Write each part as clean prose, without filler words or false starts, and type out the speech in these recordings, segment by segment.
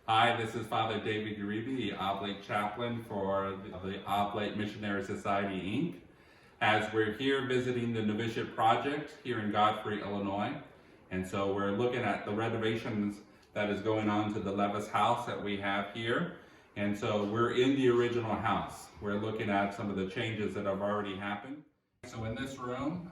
Hi, this is Father David Uribe, the Oblate Chaplain for the Oblate Missionary Society, Inc. As we're here visiting the Novitiate Project here in Godfrey, Illinois. And so we're looking at the renovations that is going on to the Levis house that we have here. And so we're in the original house. We're looking at some of the changes that have already happened. So in this room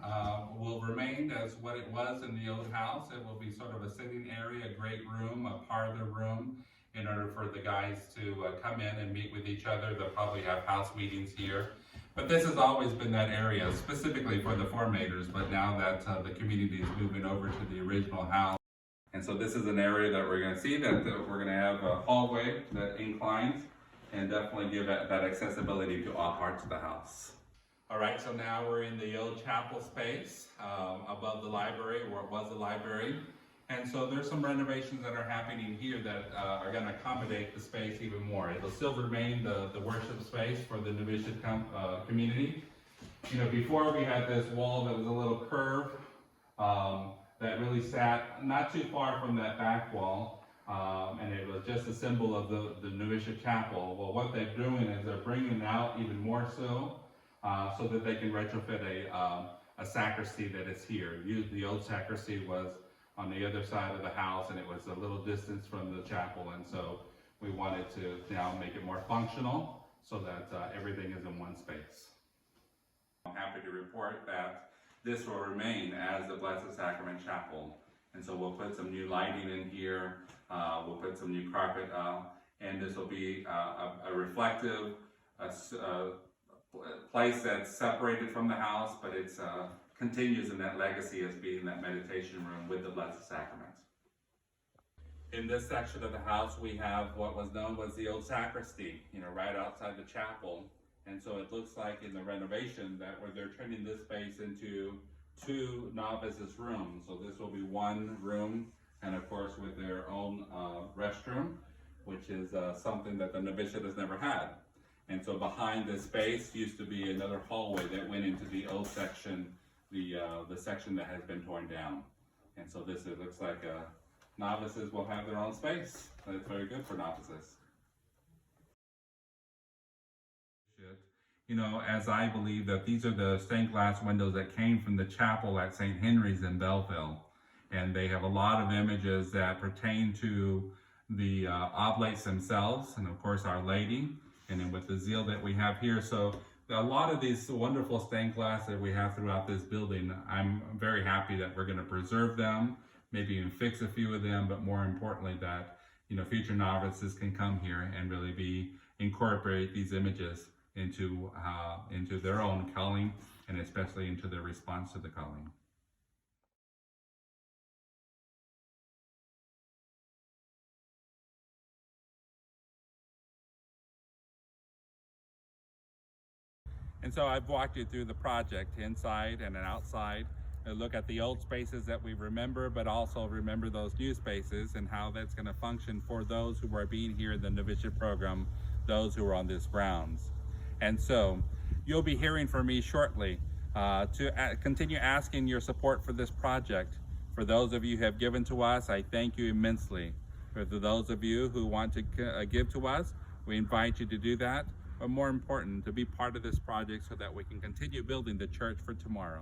will remain as what it was in the old house. It will be sort of a sitting area, a great room, a parlor room, in order for the guys to come in and meet with each other. They'll probably have house meetings here. But this has always been that area, specifically for the formators, but now that the community is moving over to the original house. And so this is an area that we're going to see that we're going to have a hallway that inclines and definitely give that accessibility to all parts of the house. All right, so now we're in the old chapel space above the library, where it was the library. And so there's some renovations that are happening here that are going to accommodate the space even more. It'll still remain the worship space for the Novitiate community. You know, before we had this wall that was a little curved that really sat not too far from that back wall, and it was just a symbol of the Novitiate chapel. Well, what they're doing is they're bringing it out even more so that they can retrofit a sacristy that is here. The old sacristy was on the other side of the house, and it was a little distance from the chapel, and so we wanted to now make it more functional so that everything is in one space. I'm happy to report that this will remain as the Blessed Sacrament Chapel, and so we'll put some new lighting in here, we'll put some new carpet and this will be a reflective place that's separated from the house, but it's continues in that legacy as being that meditation room with the Blessed Sacrament. In this section of the house, we have what was known as the old sacristy, right outside the chapel. And so it looks like in the renovation that where they're turning this space into two novices' rooms. So this will be one room, and of course with their own restroom, which is something that the novitiate has never had. And so behind this space used to be another hallway that went into the old section, the section that has been torn down. And so this looks like novices will have their own space. That's very good for novices. As I believe that these are the stained glass windows that came from the chapel at St. Henry's in Belleville. And they have a lot of images that pertain to the Oblates themselves, and of course Our Lady, and then with the zeal that we have here. So a lot of these wonderful stained glass that we have throughout this building, I'm very happy that we're going to preserve them, maybe even fix a few of them, but more importantly that future novices can come here and really incorporate these images into their own calling, and especially into their response to the calling. And so I've walked you through the project inside and outside. I look at the old spaces that we remember, but also remember those new spaces and how that's going to function for those who are being here in the novitiate program, those who are on these grounds. And so you'll be hearing from me shortly to continue asking your support for this project. For those of you who have given to us, I thank you immensely. For those of you who want to give to us, we invite you to do that. But more important, to be part of this project so that we can continue building the church for tomorrow.